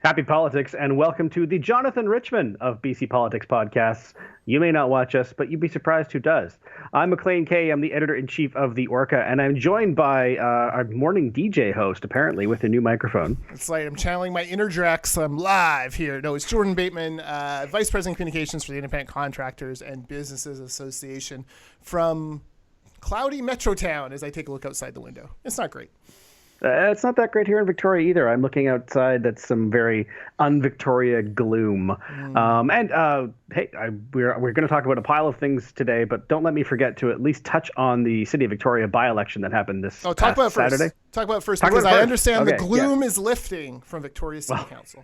Happy politics, and welcome to the Jonathan Richman of BC Politics podcasts. You may not watch us, but you'd be surprised who does. I'm Maclean K. I'm the editor-in-chief of The Orca, and I'm joined by our morning DJ host, apparently, with a new microphone. It's like I'm channeling my inner Drex. I'm live here. No, it's Jordan Bateman, Vice President Communications for the Independent Contractors and Businesses Association from cloudy Metrotown as I take a look outside the window. It's not great. It's not that great here in Victoria either. I'm looking outside. That's some very un-Victoria gloom. We're going to talk about a pile of things today, but don't let me forget to at least touch on the City of Victoria by-election that happened this past Saturday. Talk about it first, because I understand the gloom is lifting from Victoria City Council.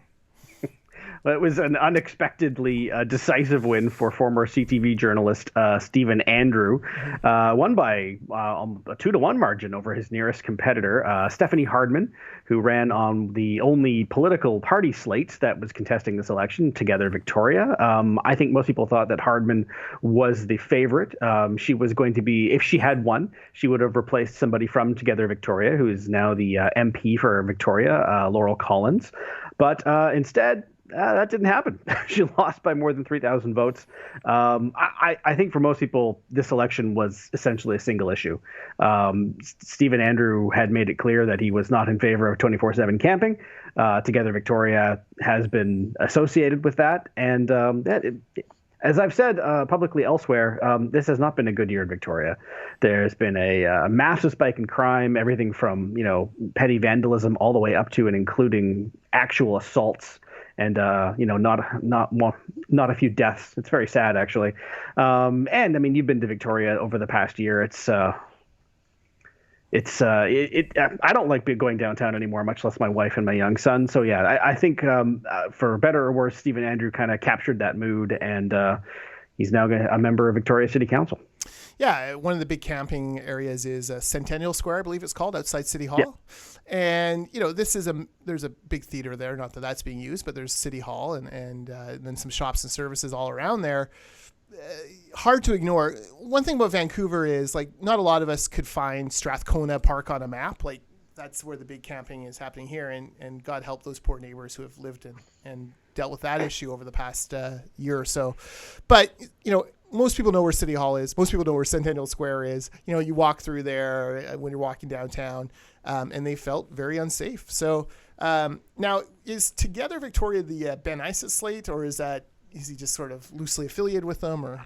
It was an unexpectedly decisive win for former CTV journalist Stephen Andrew. Won by a 2-1 margin over his nearest competitor, Stephanie Hardman, who ran on the only political party slate that was contesting this election, Together Victoria. I think most people thought that Hardman was the favorite. She was going to be, if she had won, she would have replaced somebody from Together Victoria, who is now the MP for Victoria, Laurel Collins. But instead, that didn't happen. She lost by more than 3,000 votes. I think for most people, this election was essentially a single issue. Stephen Andrew had made it clear that he was not in favor of 24/7 camping. Together Victoria has been associated with that. And as I've said publicly elsewhere, this has not been a good year in Victoria. There's been a massive spike in crime, everything from petty vandalism all the way up to and including actual assaults. And not a few deaths. It's very sad, actually. And I mean, you've been to Victoria over the past year. I don't like going downtown anymore, much less my wife and my young son. So yeah, I think for better or worse, Stephen Andrew kind of captured that mood, and he's now a member of Victoria City Council. Yeah, one of the big camping areas is Centennial Square, I believe it's called, outside City Hall. Yep. And there's a big theater there. Not that that's being used, but there's City Hall and then some shops and services all around there. Hard to ignore. One thing about Vancouver is not a lot of us could find Strathcona Park on a map. That's where the big camping is happening here, and God help those poor neighbors who have lived and dealt with that issue over the past year or so. But most people know where City Hall is. Most people know where Centennial Square is. You walk through there when you're walking downtown, and they felt very unsafe. So now, is Together Victoria the Ben Isis slate, or is he just sort of loosely affiliated with them, or?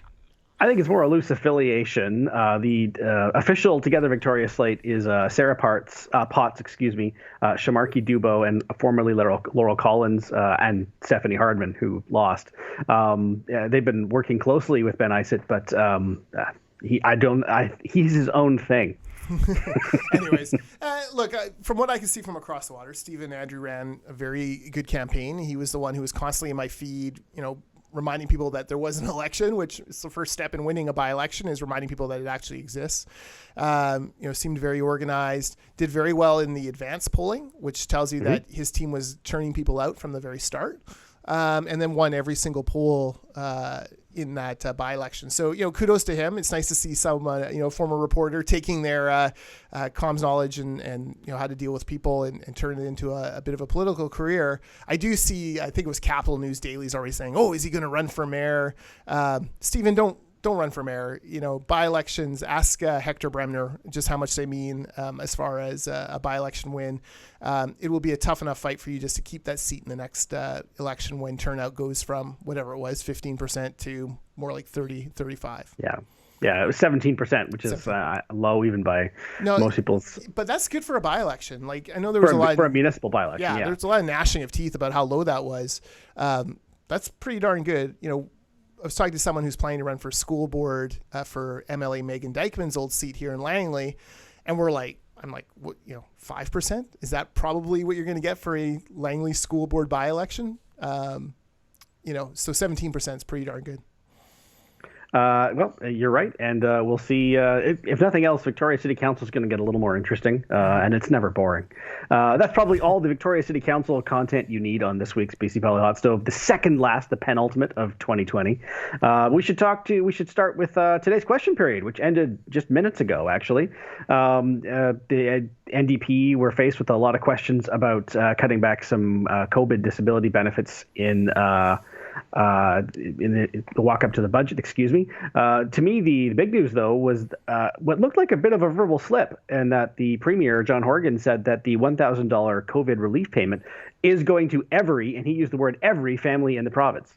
I think it's more a loose affiliation. The official Together Victoria slate is Sarah Potts, Shamarky Dubo, and formerly Laurel Collins and Stephanie Hardman, who lost. They've been working closely with Ben Isett, but he's his own thing. Anyways, look, from what I can see from across the water, Stephen Andrew ran a very good campaign. He was the one who was constantly in my feed, reminding people that there was an election, which is the first step in winning a by-election, is reminding people that it actually exists. Seemed very organized, did very well in the advanced polling, which tells you that his team was turning people out from the very start, and then won every single poll in that by-election. So, kudos to him. It's nice to see some, former reporter taking their comms knowledge and how to deal with people and turn it into a bit of a political career. I do see, I think it was Capital News Daily's already saying, oh, is he going to run for mayor? Stephen, don't run for mayor. By-elections, ask Hector Bremner just how much they mean as far as a by-election win. It will be a tough enough fight for you just to keep that seat in the next election when turnout goes from whatever it was, 15% to more like 30, 35. Yeah, it was 17%, which is low even by most people's. But that's good for a by-election. I know there was a lot for a municipal by-election. Yeah, there's a lot of gnashing of teeth about how low that was. That's pretty darn good. I was talking to someone who's planning to run for school board for MLA Megan Dykeman's old seat here in Langley, and I'm like, what, 5%? Is that probably what you're going to get for a Langley school board by-election? So 17% is pretty darn good. Well, you're right, and we'll see. If nothing else, Victoria City Council is going to get a little more interesting, and it's never boring. That's probably all the Victoria City Council content you need on this week's BC Poly Hot Stove, the second last, the penultimate of 2020. We should start with today's question period, which ended just minutes ago, actually. The NDP were faced with a lot of questions about cutting back some COVID disability benefits in the walk up to the budget, excuse me. To me, the big news, though, was what looked like a bit of a verbal slip, and that the Premier, John Horgan, said that the $1,000 COVID relief payment is going to every, and he used the word every, family in the province.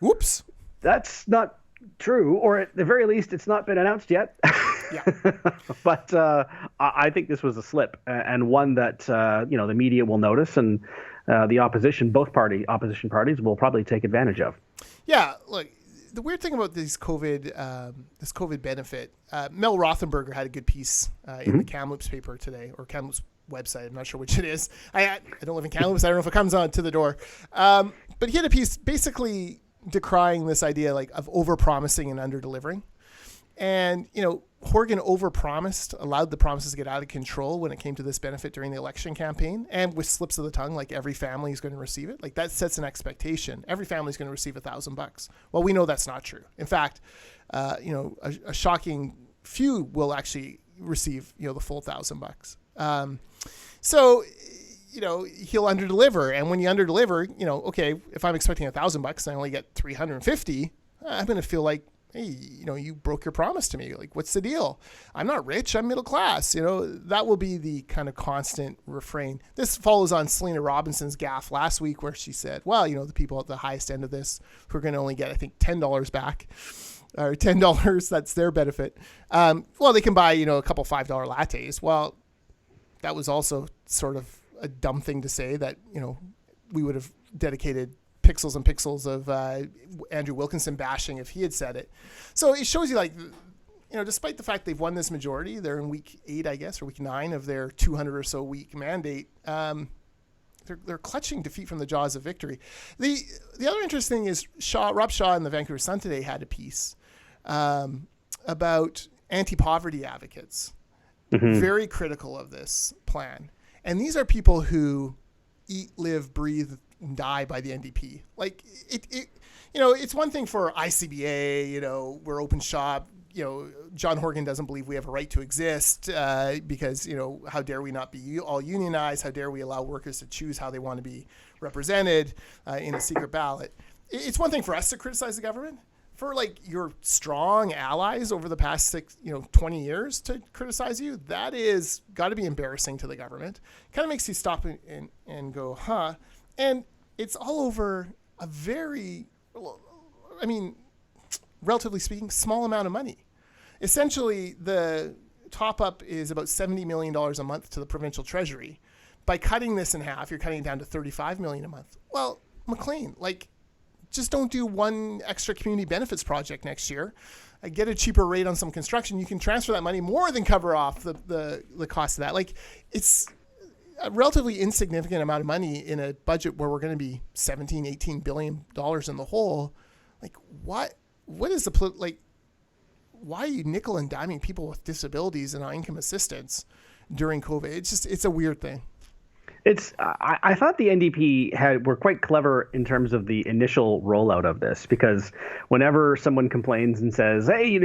Whoops. That's not true, or at the very least, it's not been announced yet. Yeah. But I think this was a slip, and one that the media will notice, and the opposition parties will probably take advantage of. Yeah, look, the weird thing about this COVID benefit, Mel Rothenberger had a good piece in the Kamloops paper today, or Kamloops website. I'm not sure which it is. I don't live in Kamloops. I don't know if it comes on to the door. But he had a piece basically decrying this idea of over-promising and under-delivering. And, Horgan overpromised, allowed the promises to get out of control when it came to this benefit during the election campaign, and with slips of the tongue, every family is going to receive it. That sets an expectation. Every family is going to receive $1,000. Well, we know that's not true. In fact, a shocking few will actually receive, the full $1,000. So, he'll underdeliver, and when you underdeliver, okay, if I'm expecting $1,000 and I only get 350, I'm going to feel like, hey, you broke your promise to me. What's the deal? I'm not rich. I'm middle class. That will be the kind of constant refrain. This follows on Selena Robinson's gaffe last week, where she said, well, the people at the highest end of this who are going to only get, I think, $10 back, or $10, that's their benefit. Well, they can buy, a couple $5 lattes. Well, that was also sort of a dumb thing to say, that, we would have dedicated pixels and pixels of Andrew Wilkinson bashing if he had said it. So it shows you, despite the fact they've won this majority, they're in week 8, I guess, or week 9 of their 200 or so week mandate. They're clutching defeat from the jaws of victory. The other interesting thing is Rob Shaw in the Vancouver Sun today had a piece about anti-poverty advocates, very critical of this plan. And these are people who eat, live, breathe, and die by the NDP. It's one thing for ICBA, we're open shop. John Horgan doesn't believe we have a right to exist because, how dare we not be all unionized? How dare we allow workers to choose how they want to be represented in a secret ballot? It's one thing for us to criticize the government. For your strong allies over the past 20 years to criticize you, that is got to be embarrassing to the government. Kind of makes you stop and go, huh? And it's all over a very, relatively speaking, small amount of money. Essentially, the top up is about $70 million a month to the provincial treasury. By cutting this in half, you're cutting it down to $35 million a month. Well, Maclean, just don't do one extra community benefits project next year. Get a cheaper rate on some construction. You can transfer that money, more than cover off the cost of that. It's a relatively insignificant amount of money in a budget where we're going to be $17-18 billion in the hole. What is the why are you nickel and diming people with disabilities and income assistance during COVID? It's a weird thing. I thought the NDP were quite clever in terms of the initial rollout of this, because whenever someone complains and says, "Hey,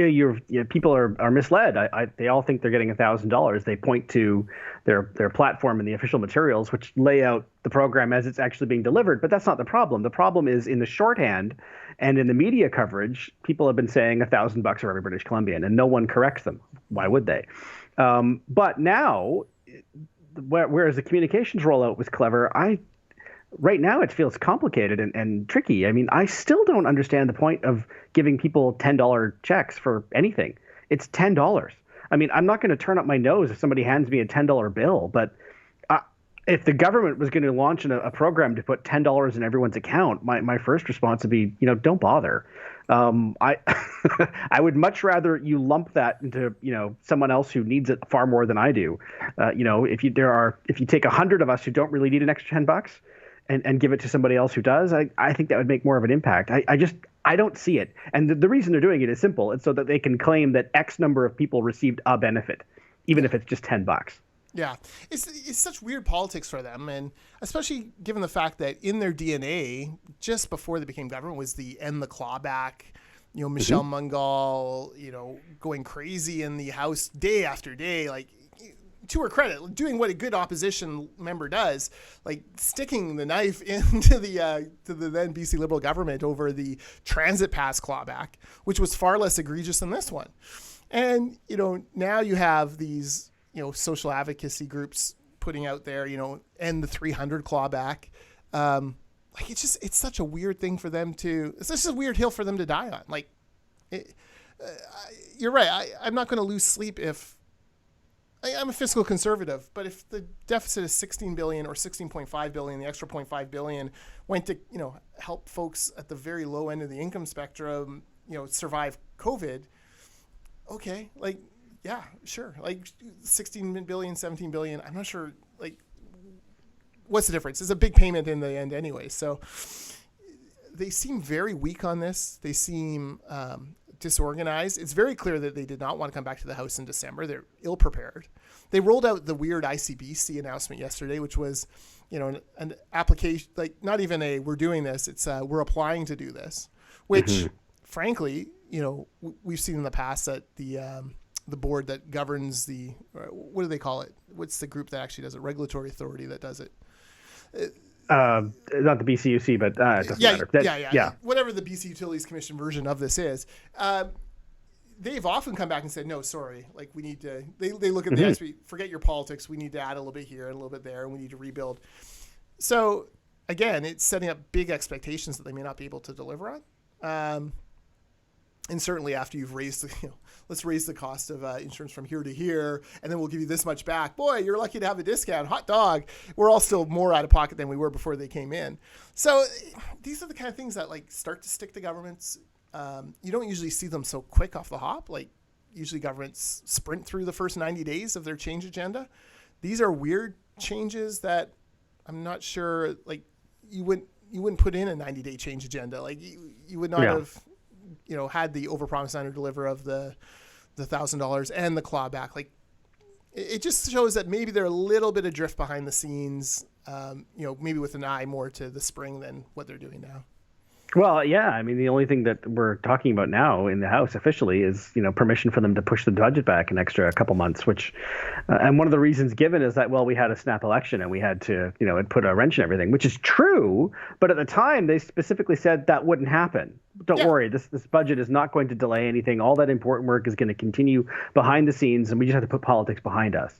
people are misled," they all think they're getting $1,000. They point to their platform and the official materials, which lay out the program as it's actually being delivered. But that's not the problem. The problem is in the shorthand and in the media coverage. People have been saying $1,000 for every British Columbian, and no one corrects them. Why would they? But now, whereas the communications rollout was clever, right now it feels complicated and tricky. I still don't understand the point of giving people $10 checks for anything. It's $10. I'm not going to turn up my nose if somebody hands me a $10 bill, but if the government was going to launch a program to put $10 in everyone's account, my first response would be, don't bother. I would much rather you lump that into someone else who needs it far more than I do. If you take 100 of us who don't really need an extra $10 and give it to somebody else who does, I think that would make more of an impact. I don't see it. And the reason they're doing it is simple. It's so that they can claim that X number of people received a benefit, even if it's just $10. Yeah, it's such weird politics for them, and especially given the fact that in their DNA, just before they became government, was the end the clawback. Michelle Mungal, going crazy in the House day after day, like, to her credit, doing what a good opposition member does, like sticking the knife into the to the then BC Liberal government over the transit pass clawback, which was far less egregious than this one. And now you have these social advocacy groups putting out there, end the 300 clawback. Like it's such a weird thing for them it's such a weird hill for them to die on. Like, you're right. I'm not going to lose sleep if I'm a fiscal conservative, but if the deficit is 16 billion or 16.5 billion, the extra 0.5 billion went to, help folks at the very low end of the income spectrum, survive COVID. Okay. Like, yeah, sure. Like 16 billion, 17 billion. I'm not sure, like, what's the difference? It's a big payment in the end anyway. So they seem very weak on this. They seem disorganized. It's very clear that they did not want to come back to the House in December. They're ill-prepared. They rolled out the weird ICBC announcement yesterday, which was, an application, like not even we're doing this. It's we're applying to do this, which frankly, we've seen in the past that the board that governs what do they call it? What's the group that actually does it? Regulatory authority that does it. Not the BCUC, but it doesn't matter. Yeah. Whatever the BC Utilities Commission version of this is, they've often come back and said, no, sorry, like we need to. They look at the SB, forget your politics. We need to add a little bit here and a little bit there, and we need to rebuild. So again, it's setting up big expectations that they may not be able to deliver on. And certainly after you've raised let's raise the cost of insurance from here to here, and then we'll give you this much back. Boy, you're lucky to have a discount. Hot dog. We're all still more out of pocket than we were before they came in. So these are the kind of things that like start to stick to governments. You don't usually see them so quick off the hop. Like usually governments sprint through the first 90 days of their change agenda. These are weird changes that I'm not sure, like you wouldn't put in a 90-day change agenda. Like you would not have had the overpromise under-deliver of the $1,000 and the clawback. Like it just shows that maybe they're a little bit adrift behind the scenes, maybe with an eye more to the spring than what they're doing now. Well, yeah. I mean, the only thing that we're talking about now in the House officially is, permission for them to push the budget back an extra couple months, which, and one of the reasons given is that, well, we had a snap election and we had to, it put a wrench in everything, which is true. But at the time, they specifically said that wouldn't happen. Don't worry, this budget is not going to delay anything. All that important work is going to continue behind the scenes, and we just have to put politics behind us.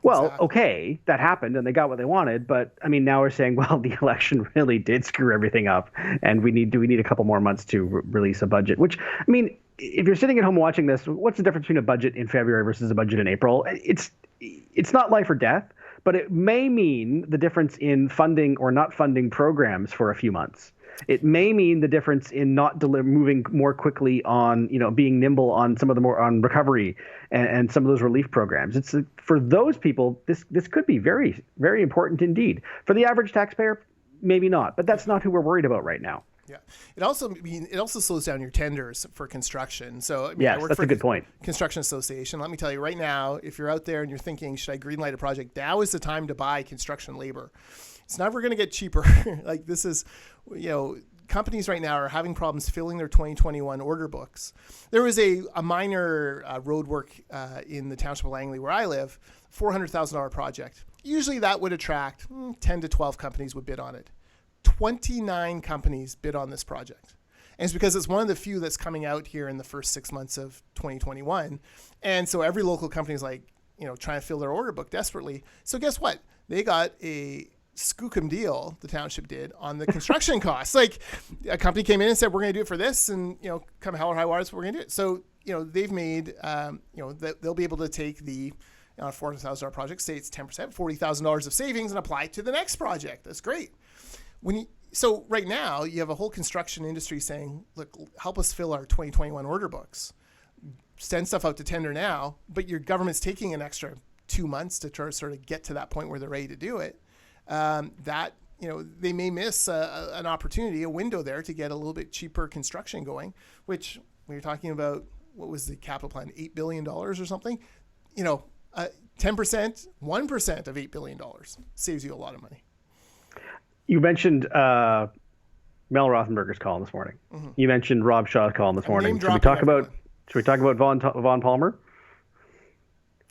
Well, exactly. Okay, that happened and they got what they wanted, but I mean, now we're saying, well, the election really did screw everything up, and we need a couple more months to release a budget. Which, I mean, if you're sitting at home watching this, what's the difference between a budget in February versus a budget in April? It's not life or death, but it may mean the difference in funding or not funding programs for a few months. It may mean the difference in not moving more quickly on, being nimble on some of the more on recovery and some of those relief programs. It's for those people, this could be very, very important indeed. For the average taxpayer, maybe not, but that's not who we're worried about right now. Yeah. It also slows down your tenders for construction. So yes, that's a good point. Construction Association. Let me tell you right now, if you're out there and you're thinking, should I greenlight a project? Now is the time to buy construction labor. It's never going to get cheaper. Like this is, companies right now are having problems filling their 2021 order books. There was a minor road work in the township of Langley where I live, $400,000 project. Usually that would attract 10 to 12 companies would bid on it. 29 companies bid on this project. And it's because it's one of the few that's coming out here in the first 6 months of 2021. And so every local company is like, trying to fill their order book desperately. So guess what? They got a skookum deal, the township did, on the construction costs. Like a company came in and said, we're going to do it for this, and come hell or high water, we're going to do it. So they've made they'll be able to take the $400,000 project, say it's 10%, $40,000 of savings, and apply it to the next project. That's great. So right now you have a whole construction industry saying, look, help us fill our 2021 order books, send stuff out to tender now, but your government's taking an extra 2 months to try to sort of get to that point where they're ready to do it. That they may miss an opportunity, a window there to get a little bit cheaper construction going, which when you're talking about, what was the capital plan, $8 billion or something, 10%, 1% of $8 billion saves you a lot of money. You mentioned Mel Rothenberger's column this morning. Mm-hmm. You mentioned Rob Shaw's column this morning. Should we talk about Vaughn Palmer?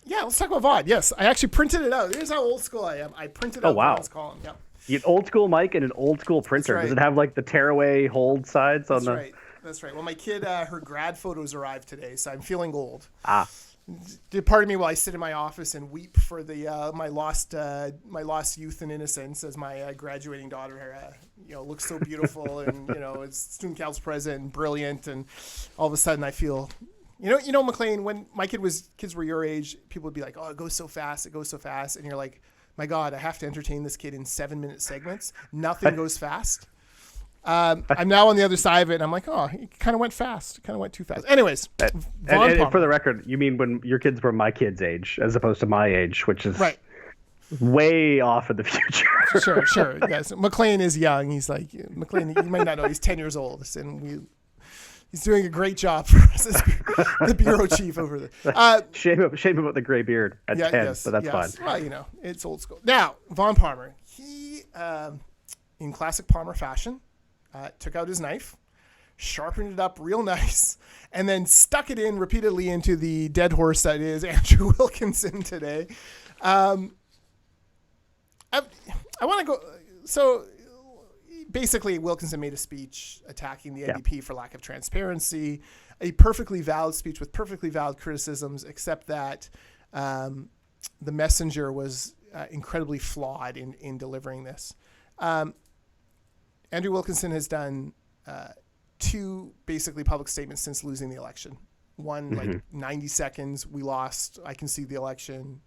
Yeah, let's talk about Vaughn. Yes, I actually printed it out. Here's how old school I am. I printed out Vaughn's column. Yeah. You get old school mic and an old school printer. Right. Does it have like the tearaway hold sides on the? Right. That's right. Well, my kid, her grad photos arrived today, so I'm feeling old. Pardon me while I sit in my office and weep for the my lost youth and innocence, as my graduating daughter looks so beautiful and is student council president and brilliant, and all of a sudden I feel. Maclean, when my kids were your age, people would be like, "Oh, it goes so fast," and you're like, "My God, I have to entertain this kid in 7-minute segments. Nothing goes fast." I'm now on the other side of it, and I'm like, "Oh, it kind of went fast. It kind of went too fast." Anyways, and for the record, you mean when your kids were my kids' age, as opposed to my age, which is right. Way off in the future. Sure. Yes, Maclean is young. He's like Maclean. You might not know he's 10 years old, and he's doing a great job for us as the bureau chief over there. Shame about the gray beard at 10, but that's fine. Well, it's old school. Now, Vaughn Palmer, he, in classic Palmer fashion, took out his knife, sharpened it up real nice, and then stuck it in repeatedly into the dead horse that is Andrew Wilkinson today. I want to go... So... Basically, Wilkinson made a speech attacking the NDP for lack of transparency, a perfectly valid speech with perfectly valid criticisms, except that the messenger was incredibly flawed in delivering this. Andrew Wilkinson has done 2 basically public statements since losing the election. One, like 90 seconds, we lost, I can see the election.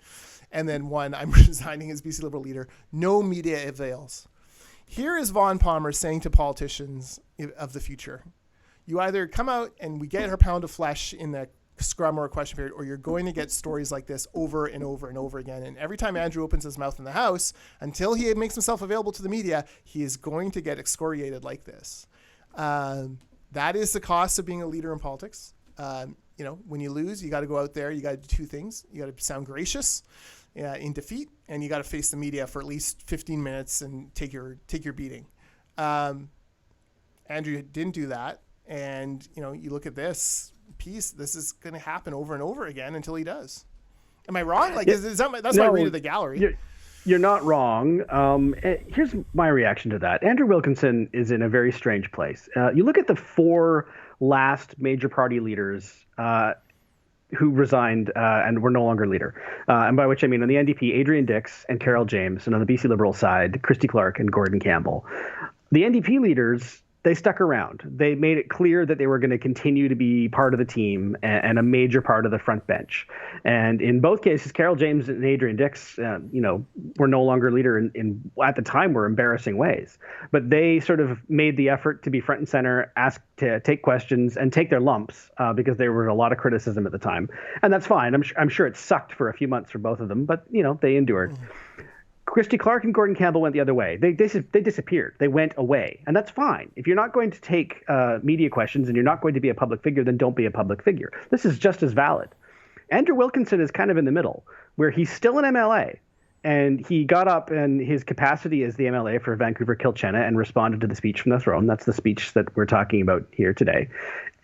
And then one, I'm resigning as BC Liberal leader. No media avails. Here is Vaughn Palmer saying to politicians of the future, you either come out and we get her pound of flesh in the scrum or a question period, or you're going to get stories like this over and over and over again. And every time Andrew opens his mouth in the House, until he makes himself available to the media, he is going to get excoriated like this. That is the cost of being a leader in politics. When you lose, you got to go out there. You got to do 2 things. You got to sound gracious in defeat, and you got to face the media for at least 15 minutes and take your beating. Andrew didn't do that, and you look at this piece. This is going to happen over and over again until he does. Am I wrong? That's my read of the gallery. You're not wrong. Here's my reaction to that. Andrew Wilkinson is in a very strange place. You look at the 4 last major party leaders who resigned and were no longer leader. And by which I mean on the NDP, Adrian Dix and Carol James, and on the BC Liberal side, Christy Clark and Gordon Campbell. The NDP leaders, they stuck around. They made it clear that they were going to continue to be part of the team and a major part of the front bench. And in both cases, Carol James and Adrian Dix, were no longer leader in at the time were embarrassing ways. But they sort of made the effort to be front and center, ask to take questions and take their lumps because there was a lot of criticism at the time. And that's fine. I'm sure it sucked for a few months for both of them, but they endured. Christy Clark and Gordon Campbell went the other way. They disappeared. They went away. And that's fine. If you're not going to take media questions and you're not going to be a public figure, then don't be a public figure. This is just as valid. Andrew Wilkinson is kind of in the middle, where he's still an MLA. And he got up in his capacity as the MLA for Vancouver Kilchenna and responded to the speech from the throne. That's the speech that we're talking about here today.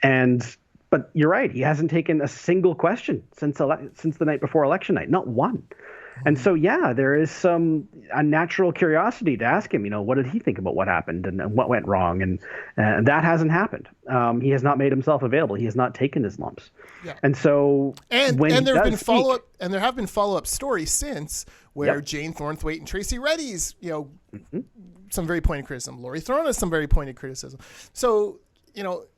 But you're right. He hasn't taken a single question since the night before election night. Not one. And so, there is a natural curiosity to ask him, what did he think about what happened and what went wrong? And that hasn't happened. He has not made himself available. He has not taken his lumps. Yeah. And so and there have been follow-up stories since where Jane Thornthwaite and Tracy Reddy's, some very pointed criticism. Laurie Throne has some very pointed criticism. So,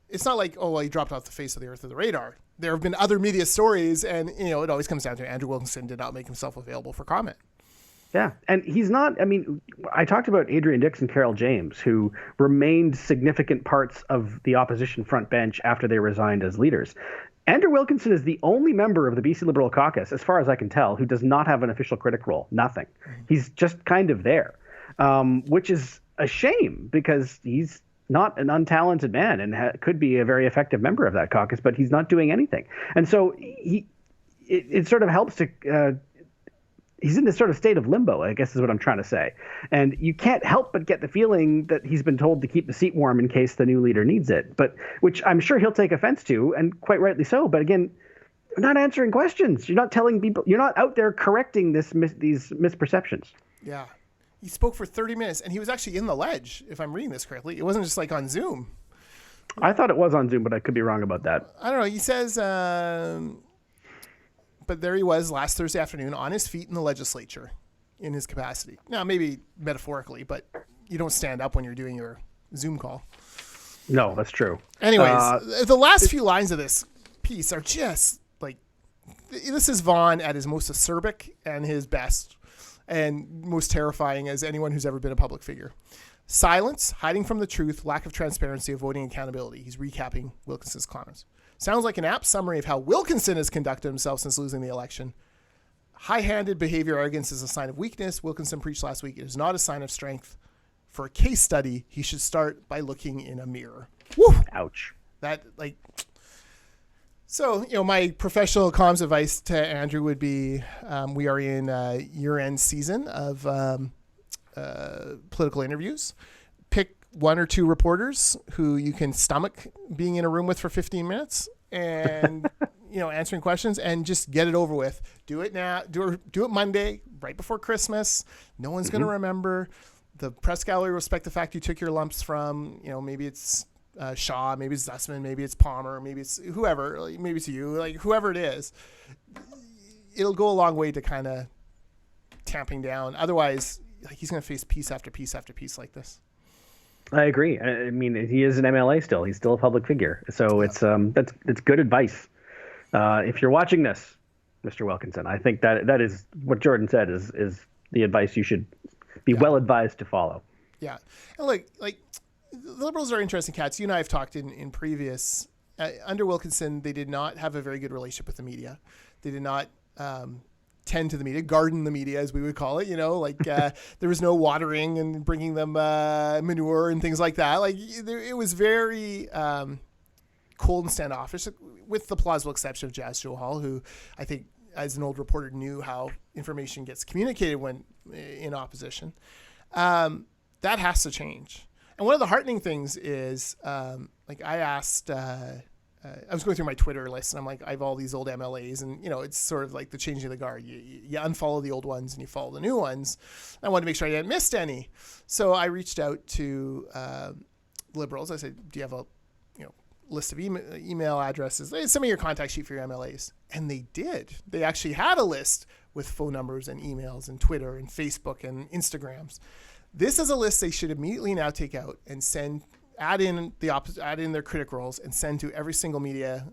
it's not like, he dropped off the face of the earth of the radar. There have been other media stories, and it always comes down to Andrew Wilkinson did not make himself available for comment. Yeah, and he's not. I mean, I talked about Adrian Dix and Carol James, who remained significant parts of the opposition front bench after they resigned as leaders. Andrew Wilkinson is the only member of the BC Liberal caucus, as far as I can tell, who does not have an official critic role. Nothing. He's just kind of there. which is a shame because he's not an untalented man and could be a very effective member of that caucus, but he's not doing anything. And so it sort of helps to he's in this sort of state of limbo, I guess is what I'm trying to say. And you can't help but get the feeling that he's been told to keep the seat warm in case the new leader needs it, but which I'm sure he'll take offense to, and quite rightly so. But again, you're not answering questions. You're not telling people, you're not out there correcting these misperceptions. Yeah. He spoke for 30 minutes, and he was actually in the ledge, if I'm reading this correctly. It wasn't just like on Zoom. I thought it was on Zoom, but I could be wrong about that. I don't know. He says, but there he was last Thursday afternoon on his feet in the legislature in his capacity. Now, maybe metaphorically, but you don't stand up when you're doing your Zoom call. No, that's true. Anyways, the last few lines of this piece are just like, this is Vaughn at his most acerbic and his best, and most terrifying as anyone who's ever been a public figure. Silence, hiding from the truth, lack of transparency, avoiding accountability. He's recapping Wilkinson's comments. Sounds like an apt summary of how Wilkinson has conducted himself since losing the election. High-handed behavior arrogance is a sign of weakness. Wilkinson preached last week. It is not a sign of strength. For a case study, he should start by looking in a mirror. Woo! Ouch. That, like... So, my professional comms advice to Andrew would be, we are in a year-end season of political interviews. Pick one or two reporters who you can stomach being in a room with for 15 minutes and, answering questions, and just get it over with. Do it now. Do it Monday, right before Christmas. No one's going to remember. The press gallery will respect the fact you took your lumps from, maybe it's Shaw, maybe it's Zussman, maybe it's Palmer, maybe it's whoever, maybe it's you, like whoever it is. It'll go a long way to kind of tamping down. Otherwise, he's going to face piece after piece after piece like this. I agree. I mean, he is an MLA still. He's still a public figure. So it's good advice. If you're watching this, Mr. Wilkinson, I think that is what Jordan said is the advice you should be well advised to follow. Yeah. And look, like, the Liberals are interesting cats. You and I have talked in previous, under Wilkinson, they did not have a very good relationship with the media. They did not tend to the media, garden the media, as we would call it, there was no watering and bringing them manure and things like that. Like, it was very cold and standoffish, with the plausible exception of Jazz Johal, who I think, as an old reporter, knew how information gets communicated when in opposition. That has to change. And one of the heartening things is, I asked, I was going through my Twitter list, and I'm like, I have all these old MLAs, and, it's sort of like the changing of the guard. You unfollow the old ones and you follow the new ones. I wanted to make sure I hadn't missed any. So I reached out to Liberals. I said, do you have a list of email addresses? Send me your contact sheet for your MLAs. And they did. They actually had a list with phone numbers and emails and Twitter and Facebook and Instagrams. This is a list they should immediately now take out and add in their critic roles and send to every single media,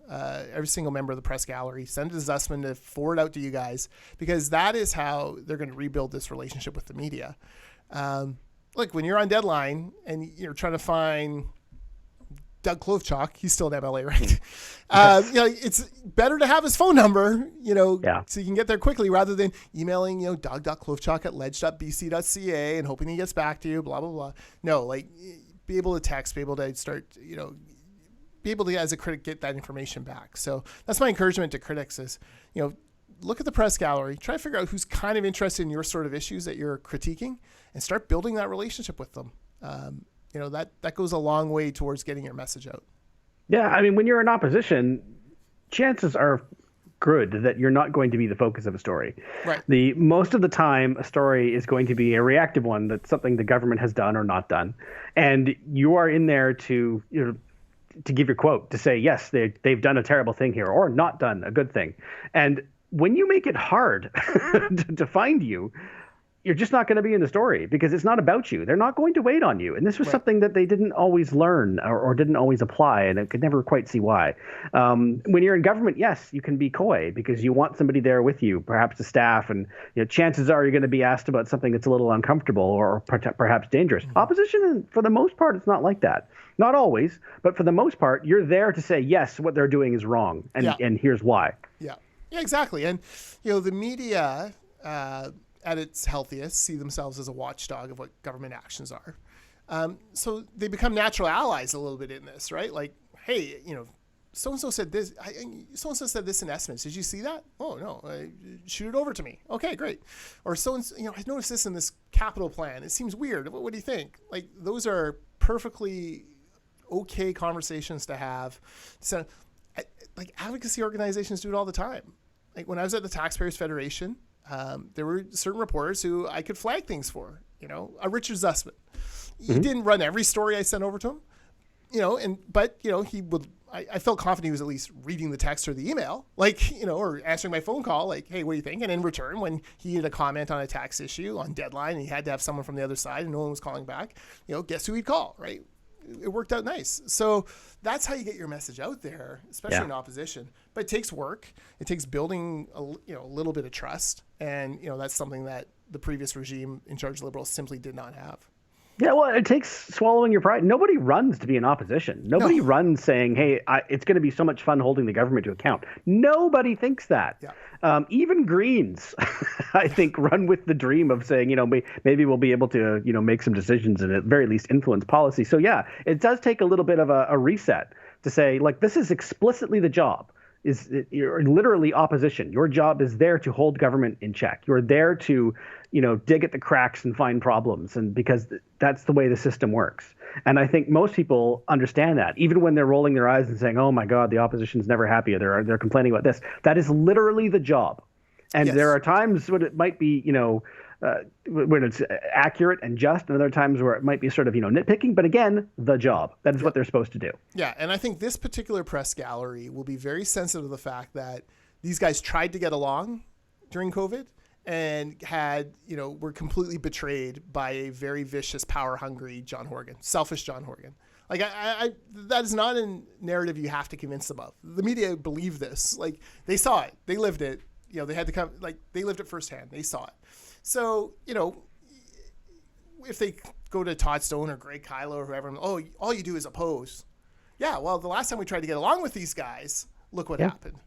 every single member of the press gallery. Send it to Zussman to forward out to you guys, because that is how they're going to rebuild this relationship with the media. Look, when you're on deadline and you're trying to find Doug Klobuchar, he's still an MLA, right? It's better to have his phone number, so you can get there quickly, rather than emailing, doug.klobuchar@ledge.bc.ca and hoping he gets back to you, blah, blah, blah. No, be able to text, be able to start, be able to, as a critic, get that information back. So that's my encouragement to critics is, look at the press gallery, try to figure out who's kind of interested in your sort of issues that you're critiquing, and start building that relationship with them. That goes a long way towards getting your message out. Yeah, I mean, when you're in opposition, chances are good that you're not going to be the focus of a story. Right. Most of the time, a story is going to be a reactive one, that's something the government has done or not done, and you are in there to give your quote, to say yes, they've done a terrible thing here, or not done a good thing. And when you make it hard to find you, you're just not going to be in the story, because it's not about you. They're not going to wait on you. And this was something that they didn't always learn or didn't always apply, and I could never quite see why. When you're in government, yes, you can be coy because you want somebody there with you, perhaps the staff, and chances are you're going to be asked about something that's a little uncomfortable or perhaps dangerous. Mm-hmm. Opposition, for the most part, it's not like that. Not always, but for the most part, you're there to say, yes, what they're doing is wrong, and here's why. Yeah, exactly. And, the media... at its healthiest, see themselves as a watchdog of what government actions are. So they become natural allies a little bit in this, right? Like, hey, so-and-so said this. So-and-so said this in estimates. Did you see that? Oh, no. Shoot it over to me. Okay, great. Or so-and-so, I noticed this in this capital plan. It seems weird. What do you think? Like, those are perfectly okay conversations to have. So, like, advocacy organizations do it all the time. Like, when I was at the Taxpayers Federation, there were certain reporters who I could flag things for. A Richard Zussman. He didn't run every story I sent over to him, but he would. I felt confident he was at least reading the text or the email, or answering my phone call, like, hey, what do you think? And in return, when he had a comment on a tax issue on deadline and he had to have someone from the other side and no one was calling back, guess who he'd call, right? It worked out nice. So that's how you get your message out there, especially in opposition. But it takes work. It takes building a little bit of trust. And, that's something that the previous regime in charge of Liberals simply did not have. Yeah, well, it takes swallowing your pride. Nobody runs to be in opposition. Nobody runs saying, hey, it's going to be so much fun holding the government to account. Nobody thinks that. Yeah. Even Greens, I think, run with the dream of saying, maybe we'll be able to, make some decisions and at very least influence policy. So, yeah, it does take a little bit of a reset to say, like, this is explicitly the job. You're literally opposition. Your job is there to hold government in check. You're there to, dig at the cracks and find problems, and because that's the way the system works. And I think most people understand that, even when they're rolling their eyes and saying, "Oh my God, the opposition's never happy," or they're complaining about this. That is literally the job. And there are times when it might be, when it's accurate and just, and other times where it might be sort of, nitpicking. But again, the job. That is what they're supposed to do. Yeah, and I think this particular press gallery will be very sensitive to the fact that these guys tried to get along during COVID and were completely betrayed by a very vicious, power-hungry John Horgan, selfish John Horgan. Like, that is not a narrative you have to convince them of. The media believe this. Like, they saw it. They lived it. They had to come, they lived it firsthand. They saw it. So, if they go to Todd Stone or Greg Kylo or whoever, all you do is oppose. Yeah, well, the last time we tried to get along with these guys, look what happened.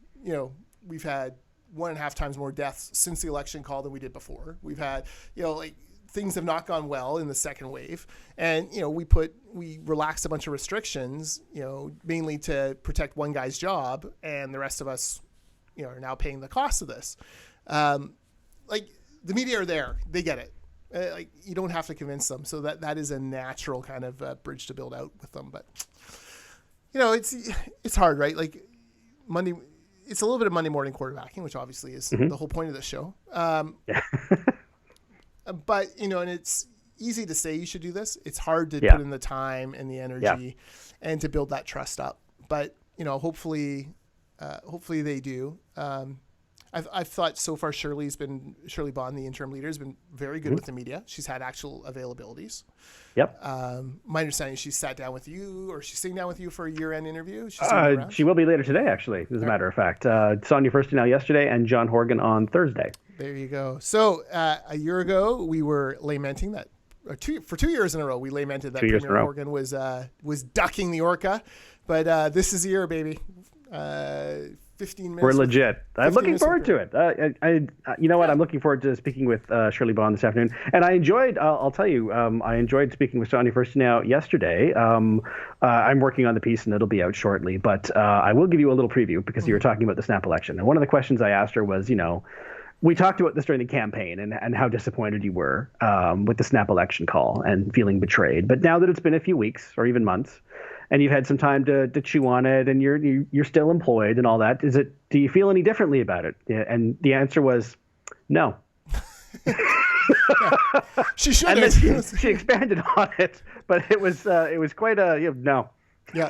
We've had 1.5 times more deaths since the election call than we did before. We've had, things have not gone well in the second wave. And, we relaxed a bunch of restrictions, mainly to protect one guy's job, and the rest of us, are now paying the cost of this. The media are there. They get it. You don't have to convince them. So that is a natural kind of bridge to build out with them. But, it's hard, right? Like, Monday, it's a little bit of Monday morning quarterbacking, which obviously is the whole point of the show. But, and it's easy to say you should do this. It's hard to put in the time and the energy and to build that trust up. But, hopefully they do. I've thought so far Shirley Bond, the interim leader, has been very good with the media. She's had actual availabilities. Yep. My understanding is she sat down with you, or she's sitting down with you for a year-end interview. She will be later today, actually, as a matter of fact. Sonia Firstenow yesterday and John Horgan on Thursday. There you go. So a year ago, we were lamenting that. For 2 years in a row, we lamented that Premier Horgan was ducking the orca. But this is the year, baby. 15 minutes. We're legit. I'm looking forward to it. You know what? I'm looking forward to speaking with Shirley Bond this afternoon. And I enjoyed, I'll tell you, I enjoyed speaking with Sonia Firstenow yesterday. I'm working on the piece and it'll be out shortly. But I will give you a little preview because you were talking about the snap election. And one of the questions I asked her was, we talked about this during the campaign and how disappointed you were with the snap election call and feeling betrayed. But now that it's been a few weeks or even months, and you've had some time to chew on it, and you're still employed and all that, do you feel any differently about it? Yeah, and the answer was no. She should. And then she expanded on it, but it was quite a no. Yeah,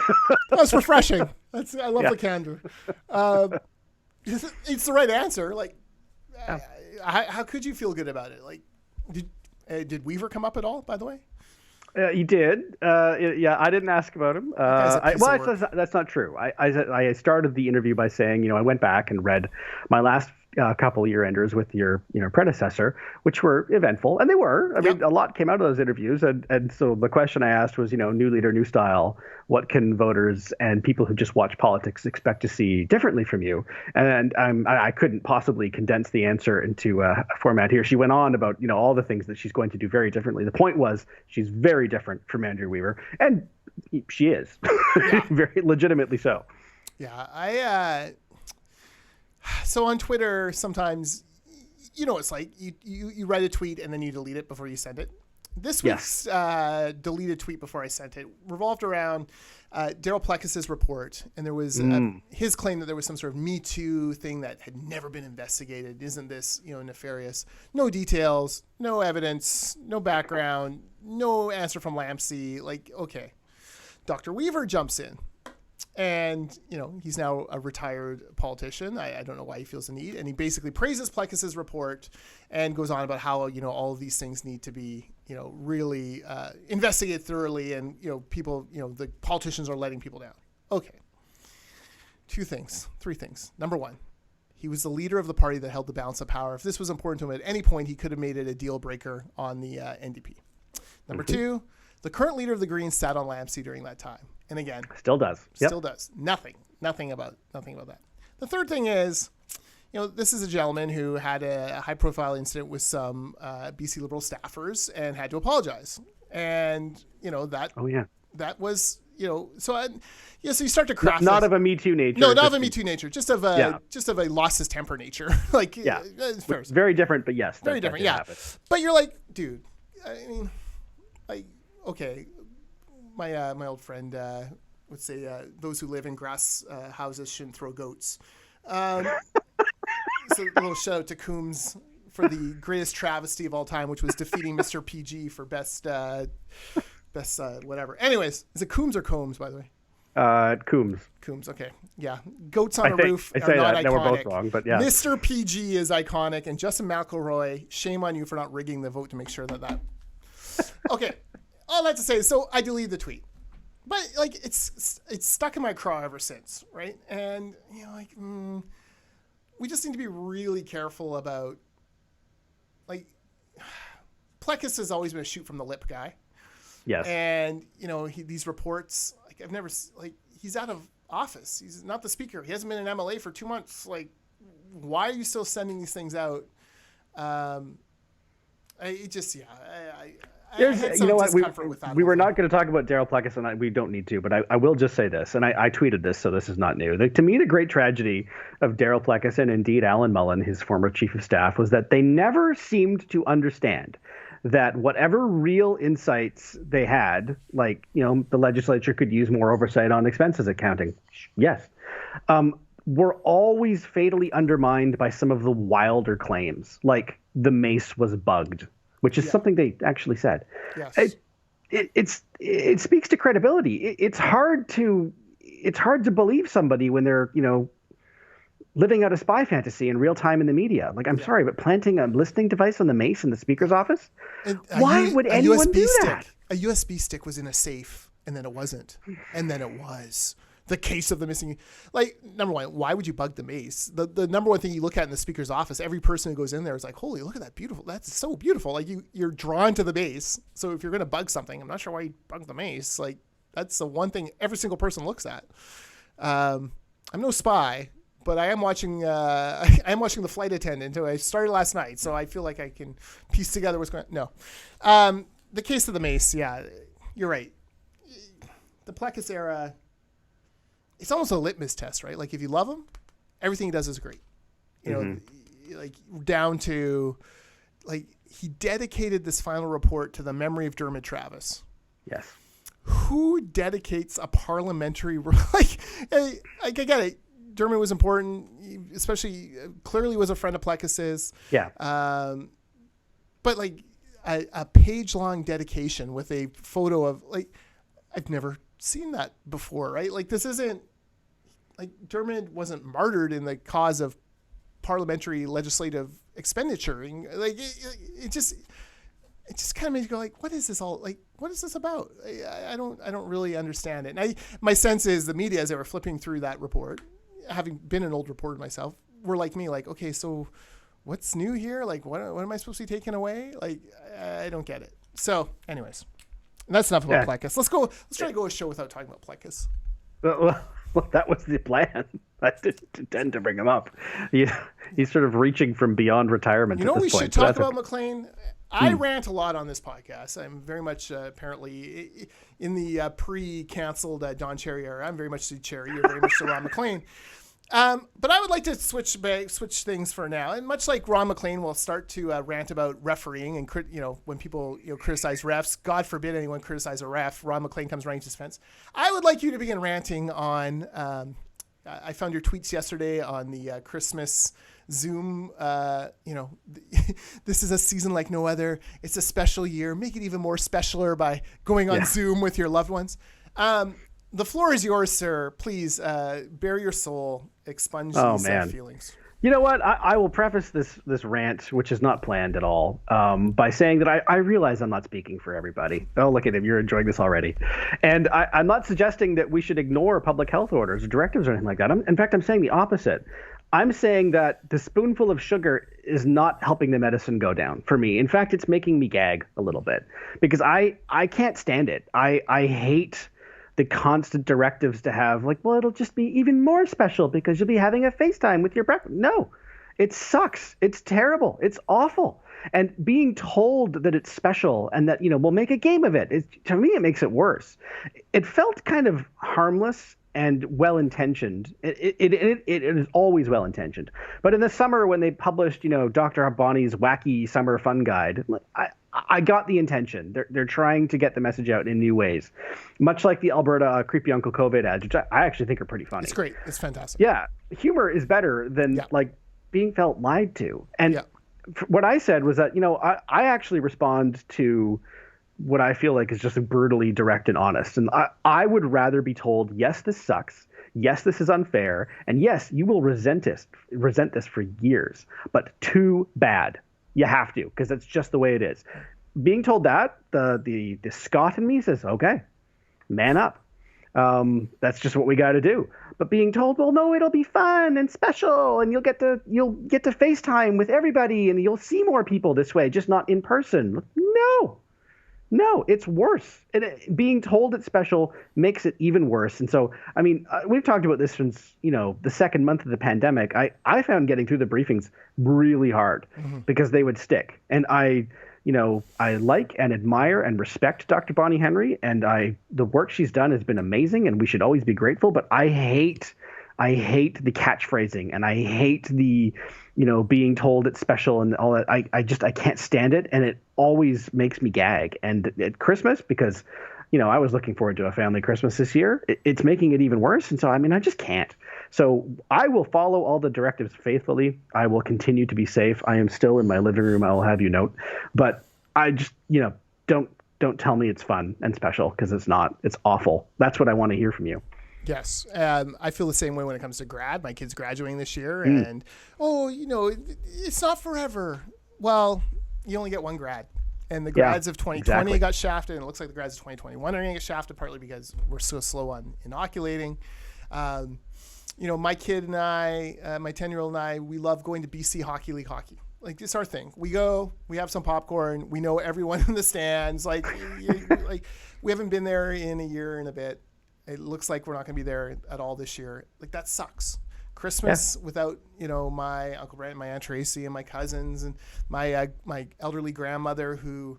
that's refreshing. I love the candor. It's the right answer. Like, how could you feel good about it? Like, did Weaver come up at all? By the way. He did. I didn't ask about him. That's not true. I started the interview by saying, I went back and read my last couple year-enders with your predecessor, which were eventful, and they were. I mean, a lot came out of those interviews, and so the question I asked was, new leader, new style. What can voters and people who just watch politics expect to see differently from you? And I couldn't possibly condense the answer into a format here. She went on about all the things that she's going to do very differently. The point was she's very different from Andrew Weaver, and she is very legitimately so. Yeah, so on Twitter, sometimes, it's like you write a tweet and then you delete it before you send it. This week's deleted tweet before I sent it revolved around Daryl Plekis's report. And there was his claim that there was some sort of Me Too thing that had never been investigated. Isn't this, nefarious? No details, no evidence, no background, no answer from Lampsey. Like, okay. Dr. Weaver jumps in. And, he's now a retired politician. I don't know why he feels the need. And he basically praises Plekis's report and goes on about how, all of these things need to be, really investigated thoroughly. And, people, the politicians are letting people down. Okay. Three things. Number one, he was the leader of the party that held the balance of power. If this was important to him at any point, he could have made it a deal breaker on the NDP. Number two, the current leader of the Greens sat on Lampsey during that time. And again, still does. Nothing about that. The third thing is, this is a gentleman who had a high profile incident with some BC Liberal staffers and had to apologize. And, that was, so you start to craft not of a Me Too nature. No, not of a Me Too nature, just of a lost his temper nature. Very different, but yes. Very different. Yeah. But you're like, dude, I mean, okay. My old friend would say those who live in grass houses shouldn't throw goats. So a little shout out to Coombs for the greatest travesty of all time, which was defeating Mr. PG for best whatever. Anyways, is it Coombs or Combs, by the way? Coombs. Coombs. Okay. Yeah. Goats on a roof are not iconic. No, we're both wrong, but yeah. Mr. PG is iconic, and Justin McElroy, shame on you for not rigging the vote to make sure that. Okay. All that to say, so I deleted the tweet, but it's stuck in my craw ever since, right? And we just need to be really careful about Plekis has always been a shoot from the lip guy. Yes. And these reports, I've never he's out of office. He's not the speaker. He hasn't been in MLA for 2 months. Why are you still sending these things out? We were not going to talk about Daryl Plekis, and we don't need to, but I will just say this, and I tweeted this, so this is not new. To me, the great tragedy of Daryl Plekis and indeed Alan Mullen, his former chief of staff, was that they never seemed to understand that whatever real insights they had, the legislature could use more oversight on expenses accounting. Yes. Were always fatally undermined by some of the wilder claims, like the mace was bugged, which is something they actually said. Yes. It speaks to credibility. It's hard to believe somebody when they're living out a spy fantasy in real time in the media. I'm sorry, but planting a listening device on the mace in the speaker's office? Why would anyone do that? A USB stick was in a safe, and then it wasn't, and then it was. The case of the missing, number one, why would you bug the mace? The number one thing you look at in the speaker's office, every person who goes in there is like, holy, look at that beautiful. That's so beautiful. You're drawn to the mace. So if you're going to bug something, I'm not sure why you bug the mace. That's the one thing every single person looks at. I'm no spy, but I am watching, I am watching The Flight Attendant. I started last night, so I feel like I can piece together what's going on. No. The case of the mace. Yeah, you're right. The Plekis era, it's almost a litmus test, right? If you love him, everything he does is great. Down to, he dedicated this final report to the memory of Dermot Travis. Yes. Who dedicates a parliamentary, I get it. Dermot was important, especially clearly was a friend of Plekis's. Yeah. But a page-long dedication with a photo of, I've never seen that before, right? This isn't Dermot wasn't martyred in the cause of parliamentary legislative expenditure. It just kind of makes you go what is this all what is this about? I don't really understand it. And my sense is the media, as they were flipping through that report, having been an old reporter myself, were like me, like, okay, so what's new here? Like, what am I supposed to be taking away? Like, I don't get it. So, anyways, that's enough about Plecus. Let's try to go a show without talking about Plecus. Well, that was the plan. I didn't intend to bring him up. He's sort of reaching from beyond retirement. You know, at this we point, should talk about Maclean. I rant a lot on this podcast. I'm very much apparently in the pre-canceled Don Cherry era. I'm very much Sue Cherry. You're very much to Ron Maclean. But I would like to switch things for now. And much like Ron Maclean will start to rant about refereeing and when people criticize refs, God forbid anyone criticize a ref, Ron Maclean comes running to his defense. I would like you to begin ranting on. I found your tweets yesterday on the Christmas Zoom. This is a season like no other. It's a special year. Make it even more specialer by going on Zoom with your loved ones. The floor is yours, sir. Please bare your soul, expunge these feelings. You know what? I will preface this rant, which is not planned at all, by saying that I realize I'm not speaking for everybody. Oh, look at him. You're enjoying this already. And I'm not suggesting that we should ignore public health orders or directives or anything like that. In fact, I'm saying the opposite. I'm saying that the spoonful of sugar is not helping the medicine go down for me. In fact, it's making me gag a little bit because I can't stand it. I hate the constant directives to have like, well, it'll just be even more special because you'll be having a FaceTime with your breakfast. No, it sucks. It's terrible. It's awful. And being told that it's special and that, we'll make a game of it, to me, it makes it worse. It felt kind of harmless and well-intentioned. It is always well-intentioned. But in the summer when they published, Dr. Bonnie's wacky summer fun guide, I got the intention. They're trying to get the message out in new ways, much like the Alberta creepy Uncle COVID ads, which I actually think are pretty funny. It's great. It's fantastic. Yeah, humor is better than like being felt lied to. And what I said was that I actually respond to what I feel like is just brutally direct and honest. And I would rather be told, yes, this sucks. Yes, this is unfair. And yes, you will resent this for years, but too bad. You have to, because that's just the way it is. Being told that, the Scot in me says, okay, man up. That's just what we got to do. But being told, well, no, it'll be fun and special, and you'll get to FaceTime with everybody, and you'll see more people this way, just not in person. No, it's worse. Being told it's special makes it even worse. And so, I mean, we've talked about this since, the second month of the pandemic. I found getting through the briefings really hard because they would stick. And I like and admire and respect Dr. Bonnie Henry, and the work she's done has been amazing, and we should always be grateful. But I hate the catchphrasing, and I hate the being told it's special and all that. I can't stand it, and it always makes me gag. And at Christmas, because I was looking forward to a family Christmas this year, it's making it even worse. And so I just can't. So I will follow all the directives faithfully. I will continue to be safe. I am still in my living room, I will have you note. But I just don't tell me it's fun and special, because it's not. It's awful. That's what I want to hear from you. Yes. I feel the same way when it comes to grad. My kid's graduating this year, and, it's not forever. Well, you only get one grad. And the grads of 2020 got shafted, and it looks like the grads of 2021 are going to get shafted, partly because we're so slow on inoculating. My kid and I, my 10-year-old and I, we love going to BC Hockey League hockey. Like, it's our thing. We go, we have some popcorn, we know everyone in the stands. Like, we haven't been there in a year and a bit. It looks like we're not going to be there at all this year. Like, that sucks. Christmas without, my Uncle Brent, my Aunt Tracy, and my cousins, and my elderly grandmother who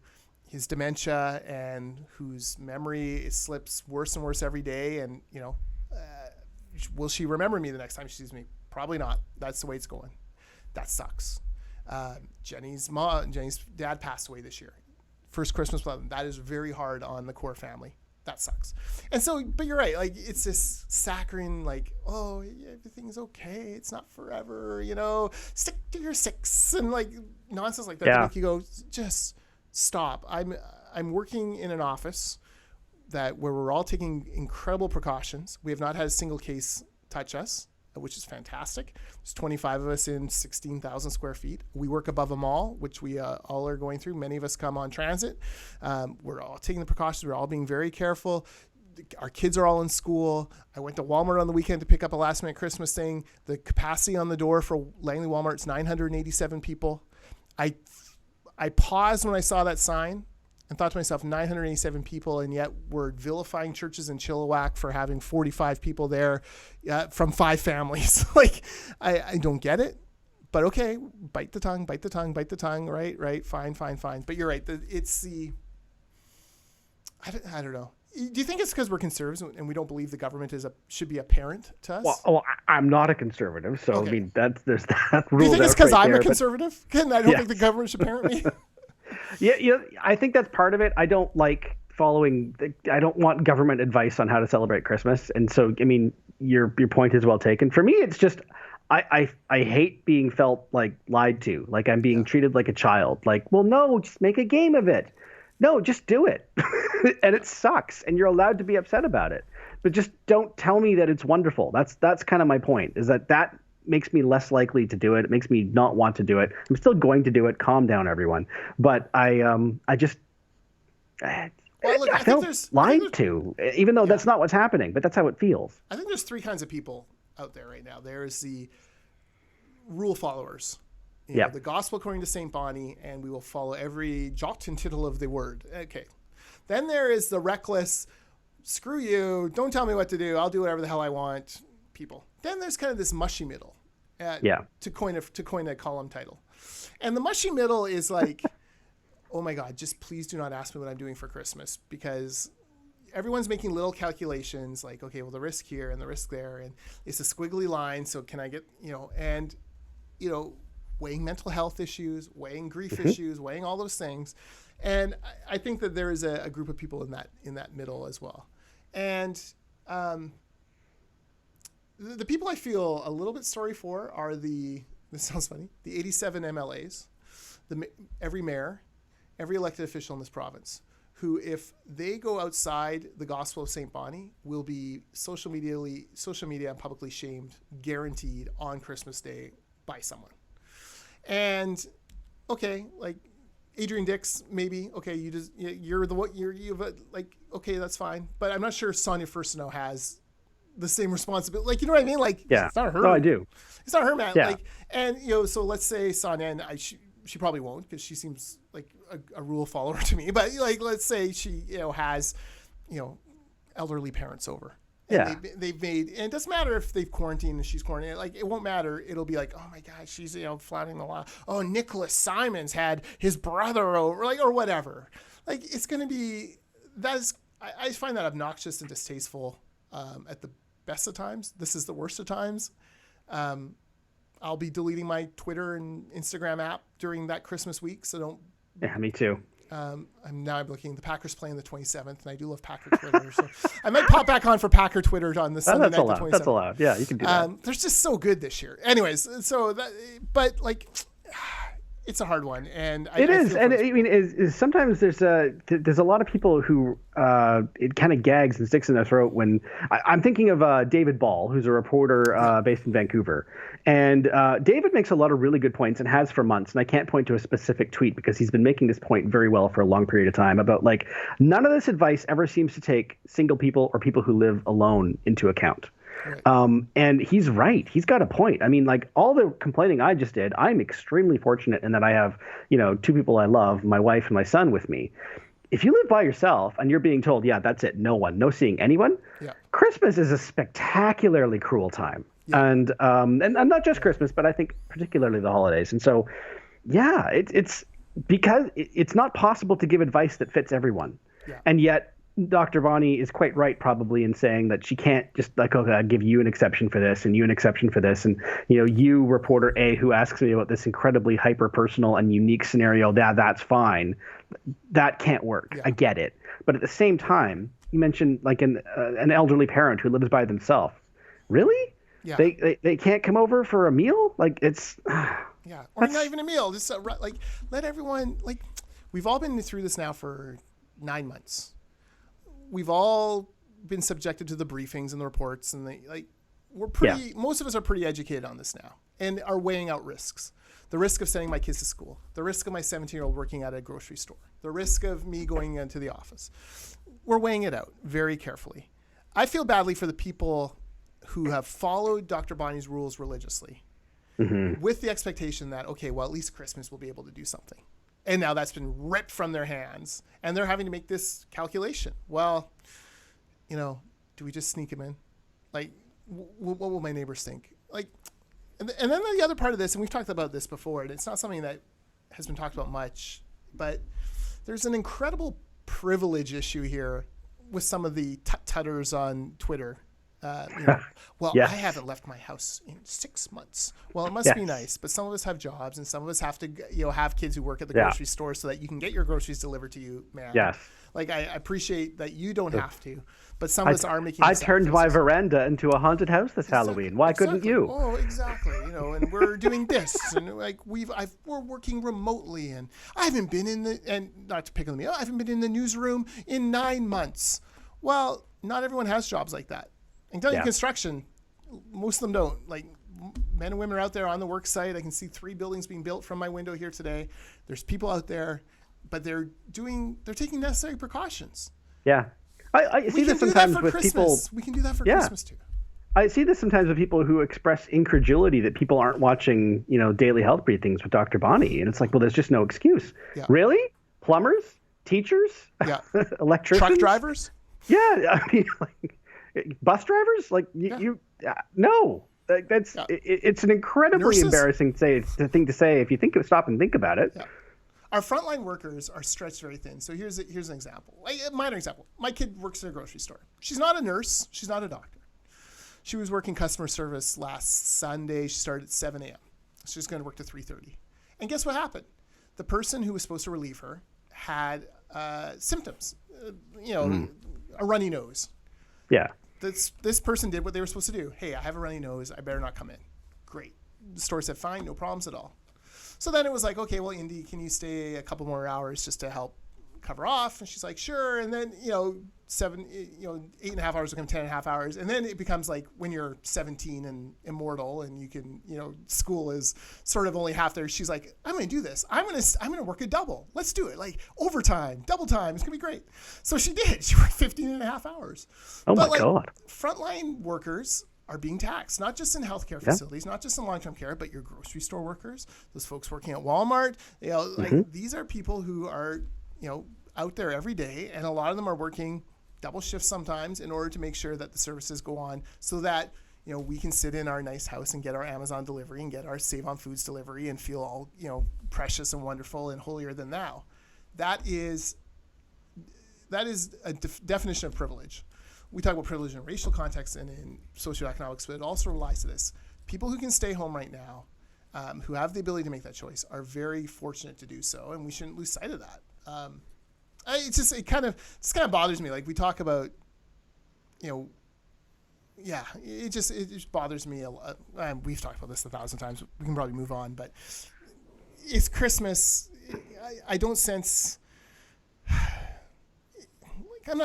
has dementia and whose memory slips worse and worse every day. And, will she remember me the next time she sees me? Probably not. That's the way it's going. That sucks. Jenny's dad passed away this year. First Christmas without him. That is very hard on the core family. That sucks. And so, but you're right. Like, it's this saccharine, like, oh, everything's okay. It's not forever, stick to your six, and like nonsense like that. To make you go, just stop. I'm working in an office where we're all taking incredible precautions. We have not had a single case touch us, which is fantastic. There's 25 of us in 16,000 square feet. We work above a mall, which we all are going through. Many of us come on transit. We're all taking the precautions. We're all being very careful. our kids are all in school. I went to Walmart on the weekend to pick up a last minute Christmas thing. The capacity on the door for Langley Walmart is 987 people. I paused when I saw that sign and thought to myself, 987 people, and yet we're vilifying churches in Chilliwack for having 45 people there from 5 families. Like, I don't get it. But okay, bite the tongue, right? Fine. But you're right. I don't know. Do you think it's because we're conservatives and we don't believe the government should be a parent to us? Well, I'm not a conservative, so okay. I mean there's that rule. Do you think it's because I'm a conservative? And I don't think the government should parent me. Yeah, I think that's part of it. I don't like following. I don't want government advice on how to celebrate Christmas, and so I mean your point is well taken. For me, it's just I hate being felt like lied to, like I'm being treated like a child. Like, well, no, just make a game of it. No, just do it. And it sucks. And you're allowed to be upset about it. But just don't tell me that it's wonderful. That's kind of my point, is that makes me less likely to do it. It makes me not want to do it. I'm still going to do it. Calm down, everyone. But I felt lied to, even though that's not what's happening. But that's how it feels. I think there's 3 kinds of people out there right now. There's the rule followers. You know, the gospel according to St. Bonnie, and we will follow every jot and tittle of the word. Okay. Then there is the reckless, screw you, don't tell me what to do, I'll do whatever the hell I want people. Then there's kind of this mushy middle, to coin a column title. And the mushy middle is like, oh my God, just please do not ask me what I'm doing for Christmas, because everyone's making little calculations like, okay, well, the risk here and the risk there, and it's a squiggly line, so can I get, weighing mental health issues, weighing grief issues, weighing all those things. And I think that there is a group of people in that middle as well. And the people I feel a little bit sorry for are this sounds funny, the 87 MLAs, every mayor, every elected official in this province, who, if they go outside the gospel of St. Bonnie, will be social media and publicly shamed, guaranteed, on Christmas Day by someone. And okay, like Adrian Dix, maybe okay, okay, that's fine. But I'm not sure Sonia Furstenau has the same responsibility. Like, you know what I mean? Like, it's not her. No, I do. It's not her, man. Yeah. Like, and so let's say Sonia, and she probably won't, because she seems like a rule follower to me. But like, let's say she has elderly parents over. And they've made, and it doesn't matter if they've quarantined and she's quarantined. Like, it won't matter. It'll be like, oh my God, she's flouting the law. Oh, Nicholas Simons had his brother over, like, or whatever. Like, it's gonna be I find that obnoxious and distasteful at the best of times. This is the worst of times. I'll be deleting my Twitter and Instagram app during that Christmas week, so don't. Yeah, me too. I'm looking. The Packers play on the 27th, and I do love Packer Twitter. So I might pop back on for Packer Twitter on the Sunday night, the 27th. That's allowed. Yeah, you can do that. They're just so good this year. Anyways, but like, it's a hard one, and it is. And I mean, sometimes there's a lot of people who it kind of gags and sticks in their throat when I'm thinking of David Ball, who's a reporter based in Vancouver. And David makes a lot of really good points and has for months. And I can't point to a specific tweet because he's been making this point very well for a long period of time about, like, none of this advice ever seems to take single people or people who live alone into account. Right. And he's right. He's got a point. I mean, like, all the complaining I just did, I'm extremely fortunate in that I have, 2 people I love, my wife and my son, with me. If you live by yourself and you're being told, yeah, that's it, no seeing anyone, Christmas is a spectacularly cruel time. Yeah. And not just Christmas, but I think particularly the holidays. And so, it's because it's not possible to give advice that fits everyone. Yeah. And yet Dr. Bonnie is quite right probably in saying that she can't just like, okay, I'll give you an exception for this and you an exception for this. And, you, reporter A, who asks me about this incredibly hyper-personal and unique scenario, that's fine. That can't work. Yeah. I get it. But at the same time, you mentioned like an elderly parent who lives by themselves. Really? Yeah. They can't come over for a meal? Like, it's... yeah, or not even a meal. Just like, let everyone... Like, we've all been through this now for 9 months. We've all been subjected to the briefings and the reports, and we're pretty... Most of us are pretty educated on this now and are weighing out risks. The risk of sending my kids to school. The risk of my 17-year-old working at a grocery store. The risk of me going into the office. we're weighing it out very carefully. I feel badly for the people who have followed Dr. Bonnie's rules religiously with the expectation that, okay, well, at least Christmas we'll be able to do something. And now that's been ripped from their hands and they're having to make this calculation. Well, do we just sneak them in? Like, what will my neighbors think? Like, and then the other part of this, and we've talked about this before, and it's not something that has been talked about much, but there's an incredible privilege issue here with some of the tut-tutters on Twitter. Well, I haven't left my house in 6 months. Well, it must be nice, but some of us have jobs, and some of us have to, have kids who work at the grocery store so that you can get your groceries delivered to you, man. Yes. Like, I appreciate that you don't have to, but some of us are making. I turned my veranda into a haunted house this Halloween. Why couldn't you? Oh, exactly. And we're doing this, and like we're working remotely, and I haven't been and not to pick on me, I haven't been in the newsroom in 9 months. Well, not everyone has jobs like that. And telling you construction, most of them don't. Like, men and women are out there on the work site. I can see 3 buildings being built from my window here today. There's people out there, but they're taking necessary precautions. Yeah. I see this sometimes with people. We can do that for Christmas too. I see this sometimes with people who express incredulity that people aren't watching, daily health briefings with Dr. Bonnie. And it's like, well, there's just no excuse. Yeah. Really? Plumbers? Teachers? Yeah. Electricians? Truck drivers? Yeah. I mean, like, bus drivers? Like, no. Like, it's an incredibly embarrassing thing to say if you stop and think about it. Yeah. Our frontline workers are stretched very thin. So here's an example, a minor example. My kid works at a grocery store. She's not a nurse. She's not a doctor. She was working customer service last Sunday. She started at 7 a.m. She's going to work to 3:30. And guess what happened? The person who was supposed to relieve her had symptoms, a runny nose. Yeah. This person did what they were supposed to do. Hey, I have a runny nose. I better not come in. Great. The store said, fine, no problems at all. So then it was like, okay, well, Indy, can you stay a couple more hours just to help cover off? And she's like, sure. And then, 8.5 hours become 10.5 hours. And then it becomes like when you're 17 and immortal and you can, school is sort of only half there. She's like, I'm going to do this. I'm going to work a double. Let's do it. Like overtime, double time. It's going to be great. So she did. She worked 15.5 hours. Oh my God. Frontline workers are being taxed, not just in healthcare facilities, not just in long-term care, but your grocery store workers, those folks working at Walmart. These are people who are, out there every day, and a lot of them are working double shifts sometimes in order to make sure that the services go on so that, we can sit in our nice house and get our Amazon delivery and get our Save on Foods delivery and feel all, precious and wonderful and holier than thou. That is a definition of privilege. We talk about privilege in racial context and in socioeconomics, but it also relies to this. People who can stay home right now, who have the ability to make that choice, are very fortunate to do so, and we shouldn't lose sight of that. It kind of bothers me. Like we talk about, it just bothers me a lot. We've talked about this 1,000 times. We can probably move on, but it's Christmas. I don't sense. I'm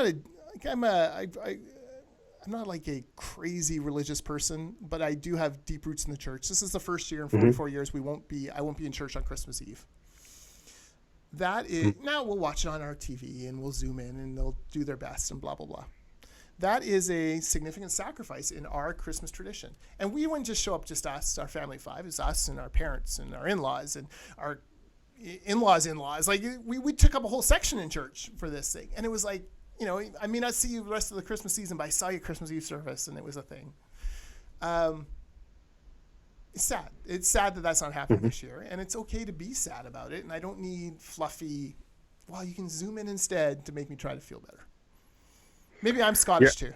not like a crazy religious person, but I do have deep roots in the church. This is the first year in 44 years I won't be in church on Christmas Eve. That is now we'll watch it on our TV and we'll zoom in and they'll do their best and blah blah blah. That is a significant sacrifice in our Christmas tradition. And we wouldn't just show up just us, our family of 5, it's us and our parents and our in-laws and our in-laws. Like we took up a whole section in church for this thing. And it was like, I may not see you the rest of the Christmas season, but I saw you Christmas Eve service, and it was a thing. It's sad. It's sad that that's not happening this year, and it's okay to be sad about it. And I don't need fluffy, well, you can zoom in instead to make me try to feel better. Maybe I'm Scottish too.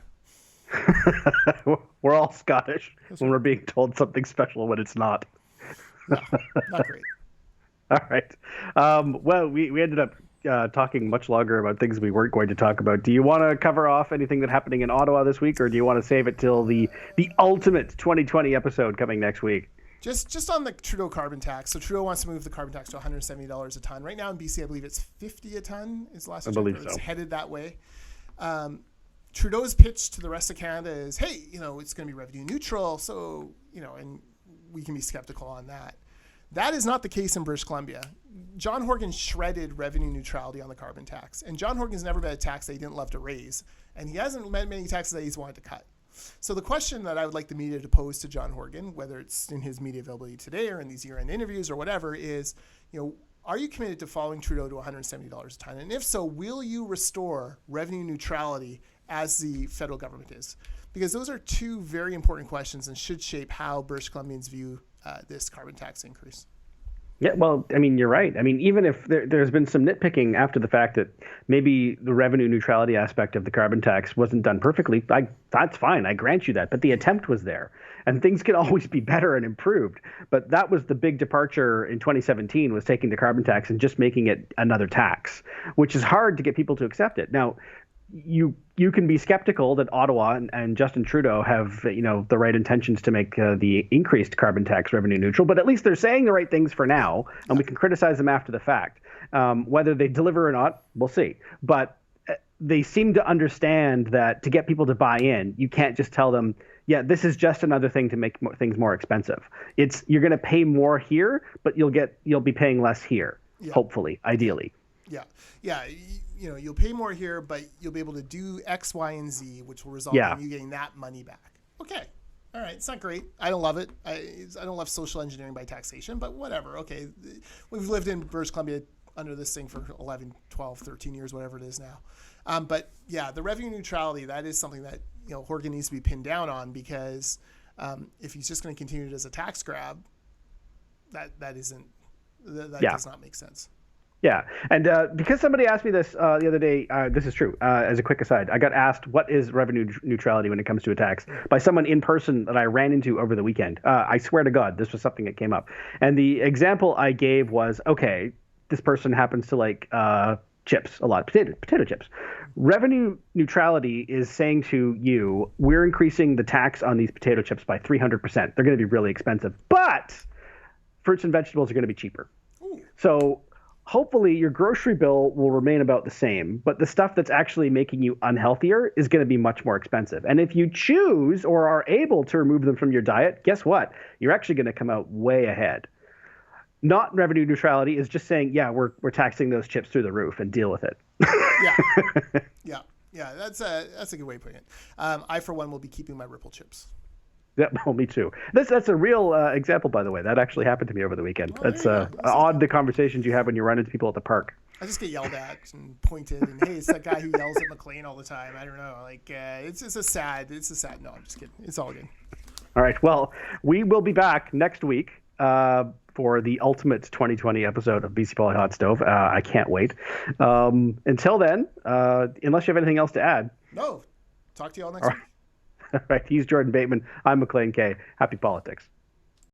We're all Scottish when we're being told something special when it's not. No, not great. All right. Well, we ended up talking much longer about things we weren't going to talk about. Do you want to cover off anything that's happening in Ottawa this week, or do you want to save it till the ultimate 2020 episode coming next week? Just on the Trudeau carbon tax. So Trudeau wants to move the carbon tax to $170 a ton. Right now in BC, I believe it's $50 a ton is the last I believe so. It's headed that way. Trudeau's pitch to the rest of Canada is, hey, it's going to be revenue neutral. So, and we can be skeptical on that. That is not the case in British Columbia. John Horgan shredded revenue neutrality on the carbon tax. And John Horgan's never been a tax that he didn't love to raise. And he hasn't met many taxes that he's wanted to cut. So the question that I would like the media to pose to John Horgan, whether it's in his media availability today or in these year-end interviews or whatever, is, are you committed to following Trudeau to $170 a ton? And if so, will you restore revenue neutrality as the federal government is? Because those are two very important questions and should shape how British Columbians view this carbon tax increase. Yeah, well, I mean, you're right. I mean, even if there's been some nitpicking after the fact that maybe the revenue neutrality aspect of the carbon tax wasn't done perfectly, that's fine. I grant you that. But the attempt was there. And things can always be better and improved. But that was the big departure in 2017, was taking the carbon tax and just making it another tax, which is hard to get people to accept it. Now, you can be skeptical that Ottawa and Justin Trudeau have the right intentions to make the increased carbon tax revenue neutral, but at least they're saying the right things for now, and we can criticize them after the fact. Whether they deliver or not, we'll see. But they seem to understand that to get people to buy in, you can't just tell them, yeah, this is just another thing to make things more expensive. You're going to pay more here, but you'll be paying less here, hopefully, ideally. Yeah. You'll pay more here, but you'll be able to do X, Y, and Z, which will result in you getting that money back. Okay. All right. It's not great. I don't love it. I don't love social engineering by taxation, but whatever. Okay. We've lived in British Columbia under this thing for 11, 12, 13 years, whatever it is now. But yeah, the revenue neutrality, that is something that, Horgan needs to be pinned down on, because if he's just going to continue it as a tax grab, that does not make sense. Yeah, and because somebody asked me this the other day, this is true. As a quick aside, I got asked what is revenue neutrality when it comes to a tax by someone in person that I ran into over the weekend. I swear to God, this was something that came up. And the example I gave was, okay, this person happens to like chips a lot, potato chips. Revenue neutrality is saying to you, we're increasing the tax on these potato chips by 300%. They're going to be really expensive, but fruits and vegetables are going to be cheaper. Ooh. So hopefully your grocery bill will remain about the same, but the stuff that's actually making you unhealthier is going to be much more expensive. And if you choose or are able to remove them from your diet, guess what? You're actually going to come out way ahead. Not revenue neutrality is just saying, yeah, we're taxing those chips through the roof and deal with it. Yeah. That's a good way of putting it. I, for one, will be keeping my Ripple chips. Yeah, well, me too. That's a real example, by the way. That actually happened to me over the weekend. That's odd, the conversations you have when you run into people at the park. I just get yelled at and pointed, and hey, it's that guy who yells at Maclean all the time. I don't know. Like, it's a sad. No, I'm just kidding. It's all good. All right. Well, we will be back next week for the ultimate 2020 episode of BC Poly Hot Stove. I can't wait. Until then, unless you have anything else to add. No. Talk to you all next week. All right. He's Jordan Bateman. I'm Maclean K. Happy politics.